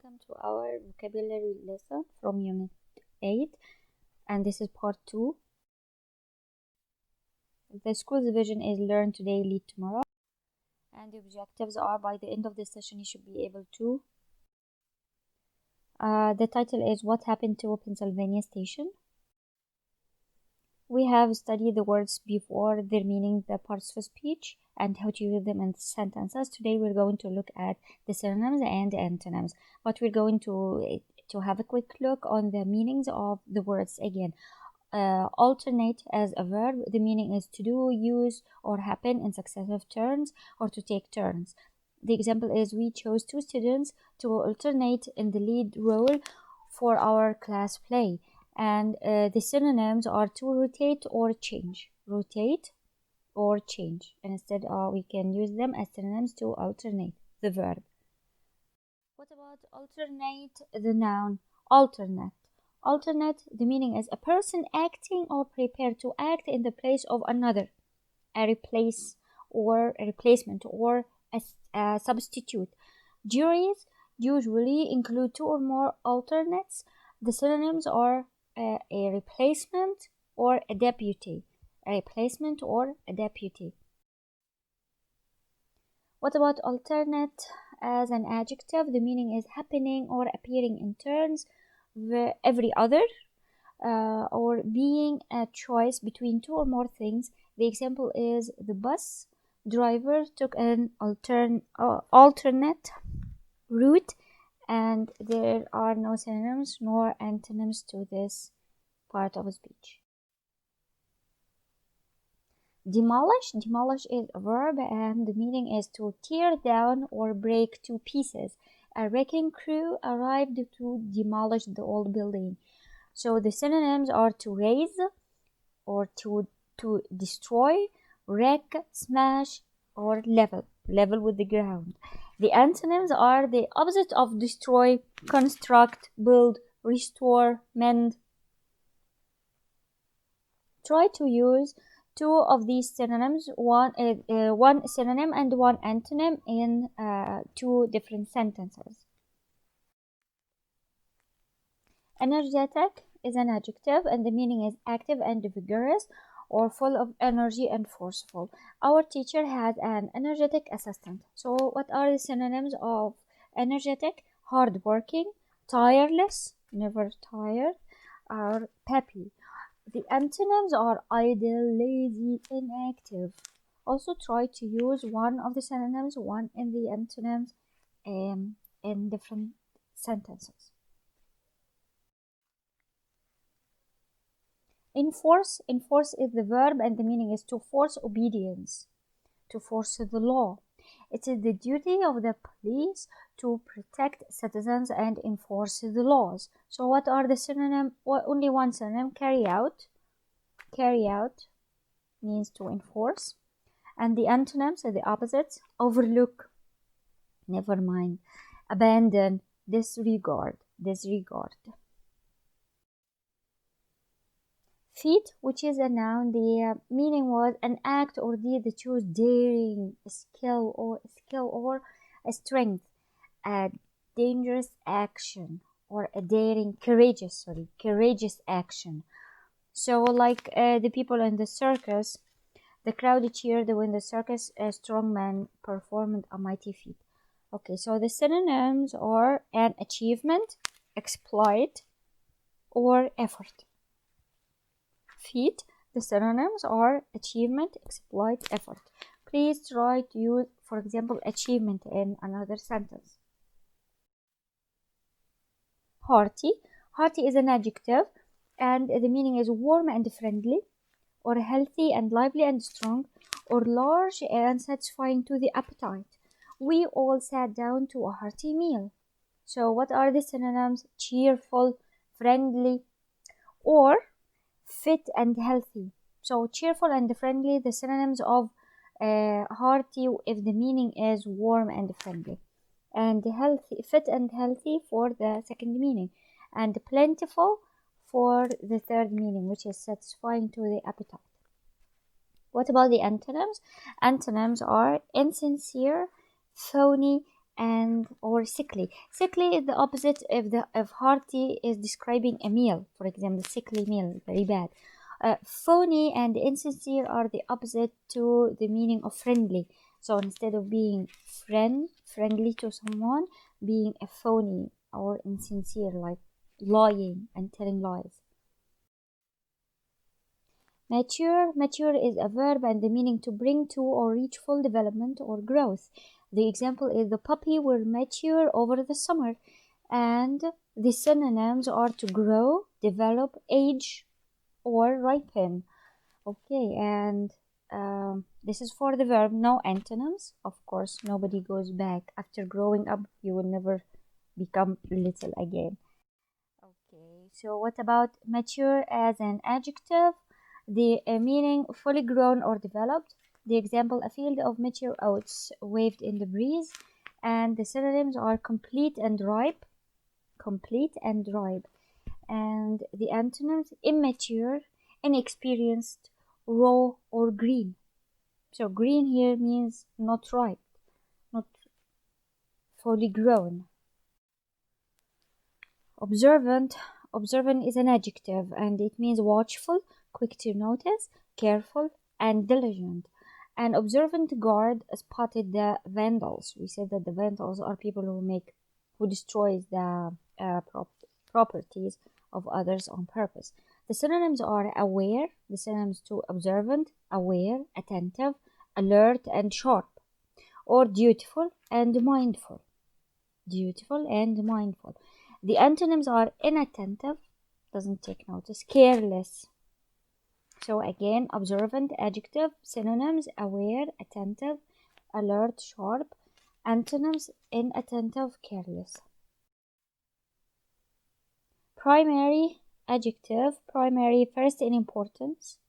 welcome to our vocabulary lesson from Unit 8, and this is part 2. The school's vision is learn today, lead tomorrow, and the objectives are by the end of this session you should be able to. The title is What Happened to Pennsylvania Station? We have studied the words before, their meaning, the parts of speech, and how to use them in sentences. Today we're going to look at the synonyms and antonyms, but we're going to have a quick look on the meanings of the words again. Alternate as a verb, the meaning is to do, use, or happen in successive turns, or to take turns. The example is we chose 2 students to alternate in the lead role for our class play. And the synonyms are to rotate or change. Rotate or change. And instead we can use them as synonyms to alternate the verb. What about alternate, the noun? Alternate. Alternate, the meaning is a person acting or prepared to act in the place of another. A replacement or a substitute. Juries usually include 2 or more alternates. The synonyms are a replacement or a deputy. A replacement or a deputy. What about alternate as an adjective? The meaning is happening or appearing in turns, every other, or being a choice between 2 or more things. The example is the bus driver took an alternate route, and there are no synonyms nor antonyms to this part of speech. Demolish. Demolish is a verb, and the meaning is to tear down or break to pieces. A wrecking crew arrived to demolish the old building. So the synonyms are to raise or to destroy, wreck, smash, or level with the ground. The antonyms are the opposite of destroy: construct, build, restore, mend. Try to use 2 of these synonyms, one synonym and one antonym in 2 different sentences. Energetic is an adjective, and the meaning is active and vigorous, or full of energy and forceful. Our teacher had an energetic assistant. So what are the synonyms of energetic? Hardworking, tireless, never tired, or peppy. The antonyms are idle, lazy, inactive. Also try to use one of the synonyms, one in the antonyms in different sentences. Enforce. Enforce is the verb, and the meaning is to force obedience, to force the law. It is the duty of the police to protect citizens and enforce the laws. So what are the synonyms? Well, only one synonym: carry out. Carry out means to enforce. And the antonyms are the opposites: overlook, never mind, abandon, disregard, disregard. Feat, which is a noun, the meaning was an act or deed that shows daring, skill or a strength, a dangerous action, or a courageous action. So like the people in the circus, the crowd cheered when the circus strong man performed a mighty feat. Okay, so the synonyms are an achievement, exploit, or effort. Feat, the synonyms are achievement, exploit, effort. Please try to use, for example, achievement in another sentence. Hearty. Hearty is an adjective, and the meaning is warm and friendly, or healthy and lively and strong, or large and satisfying to the appetite. We all sat down to a hearty meal. So what are the synonyms? Cheerful, friendly, or fit and healthy. So cheerful and friendly, the synonyms of hearty if the meaning is warm and friendly, and healthy, fit and healthy for the second meaning, and plentiful for the third meaning, which is satisfying to the appetite. What about the antonyms? Antonyms are insincere, phony, and or sickly. Sickly is the opposite if hearty is describing a meal, for example, sickly meal, very bad. Phony and insincere are the opposite to the meaning of friendly. So instead of being friendly to someone, being a phony or insincere, like lying and telling lies. Mature is a verb and the meaning to bring to or reach full development or growth. The example is the puppy will mature over the summer, and the synonyms are to grow, develop, age, or ripen. Okay, and this is for the verb. No antonyms. Of course, nobody goes back. After growing up, you will never become little again. Okay, so what about mature as an adjective? The meaning fully grown or developed. The example, a field of mature oats waved in the breeze. And the synonyms are complete and ripe. Complete and ripe. And the antonyms, immature, inexperienced, raw, or green. So green here means not ripe, not fully grown. Observant is an adjective and it means watchful, quick to notice, careful, and diligent. An observant guard spotted the vandals. We said that the vandals are people who destroys the properties of others on purpose. The synonyms are aware. The synonyms to observant, aware, attentive, alert, and sharp, or dutiful and mindful. Dutiful and mindful. The antonyms are inattentive, doesn't take notice, careless. So again, observant, adjective, synonyms, aware, attentive, alert, sharp. Antonyms, inattentive, careless. Primary, adjective, primary, first in importance,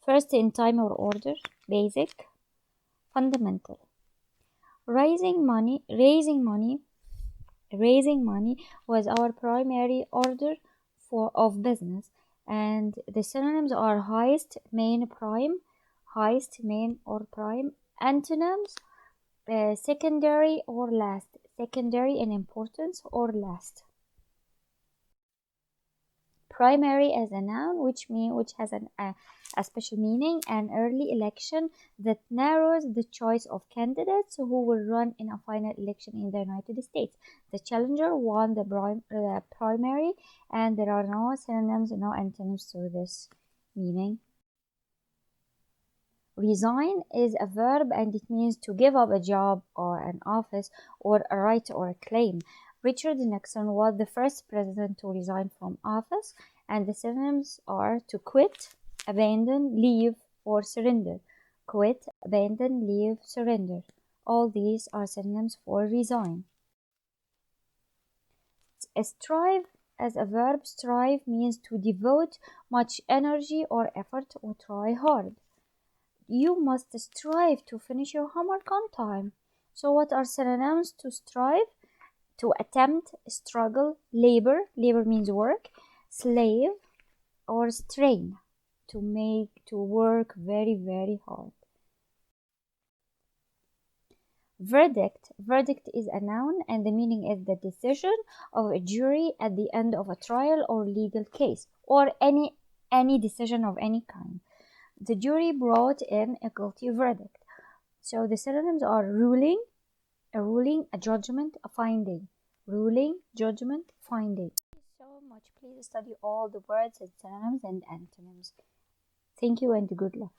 first in time or order, basic, fundamental. Raising money was our primary order of business, and the synonyms are highest, main, prime, highest, main, or prime. Antonyms, secondary or last, secondary in importance or last. Primary as a noun, which has a special meaning, an early election that narrows the choice of candidates who will run in a final election in the United States. The challenger won the primary, and there are no synonyms, no antonyms to this meaning. Resign is a verb and it means to give up a job or an office or a right or a claim. Richard Nixon was the first president to resign from office, and the synonyms are to quit, abandon, leave, or surrender. Quit, abandon, leave, surrender. All these are synonyms for resign. Strive as a verb, strive means to devote much energy or effort or try hard. You must strive to finish your homework on time. So what are synonyms to strive? To attempt, struggle, labor means work, slave, or strain, to work very, very hard. Verdict is a noun and the meaning is the decision of a jury at the end of a trial or legal case, or any decision of any kind. The jury brought in a guilty verdict. So the synonyms are ruling, a judgment, a finding. Ruling, judgment, finding. Thank you so much. Please study all the words and synonyms and antonyms. Thank you and good luck.